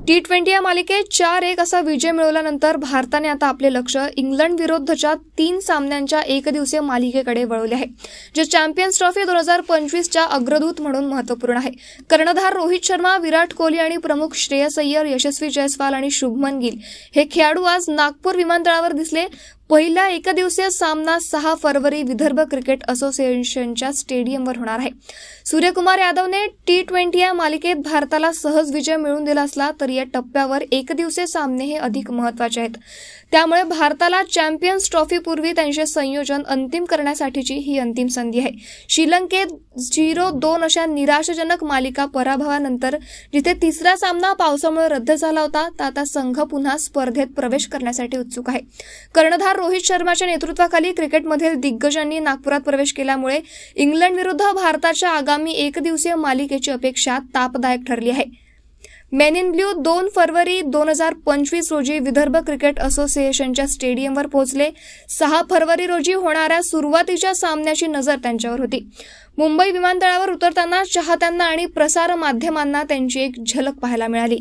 T20 या मालिकेत 4-1 असा विजय मिळवल्यानंतर भारताने आता आपले लक्ष इंग्लंड विरुद्धच्या 3 सामन्यांच्या एकदिवसीय मालिकेकडे वळवले आहे, जे चॅम्पियन्स ट्रॉफी 2025च्या अग्रदूत म्हणून महत्त्वपूर्ण आहे। कर्णधार रोहित शर्मा, विराट कोहली आणि प्रमुख श्रेयस अय्यर, यशस्वी जयस्वाल आणि शुभमन गिल हे खेळाडू आज नागपूर विमानतळावर दिसले। पहिला एकदिवसीय सामना 6 फरवरी विदर्भ क्रिकेट असोसिएशनच्या स्टेडियमवर होणार आहे। सूर्यकुमार यादवने T20 या मालिकेत भारताला सहज विजय मिळवून दिला असला तरी या टप्प्यावर एकदिवसीय सामने हे अधिक महत्त्वाचे आहेत। त्यामुळे भारताला चॅम्पियन्स ट्रॉफी पूर्वी त्यांचे संयोजन अंतिम करण्यासाठीची ही अंतिम संधी आहे। श्रीलंकेत 0-2 अशा निराशाजनक मालिका पराभवानंतर जिथे तिसरा सामना पावसामुळे रद्द झाला होता, तर आता संघ पुन्हा स्पर्धेत प्रवेश करण्यासाठी उत्सुक आहे। कर्णधार रोहित शर्माच्या नेतृत्वाखाली क्रिकेटमधील दिग्गजांनी नागपुरात प्रवेश केल्यामुळे इंग्लंड विरुद्ध भारताच्या आगामी एकदिवसीय मालिकेची अपेक्षा तापदायक ठरली आहे। मेन इन ब्ल्यू 2 फरवरी 2025 रोजी विदर्भ क्रिकेट असोसिएशनच्या स्टेडियमवर पोहोचले। 6 फरवरी रोजी होणाऱ्या सुरुवातीच्या सामन्याची नजर त्यांच्यावर होती। मुंबई विमानतळावर उतरताना चाहत्यांना आणि प्रसार माध्यमांना त्यांची एक झलक पाहायला मिळाली।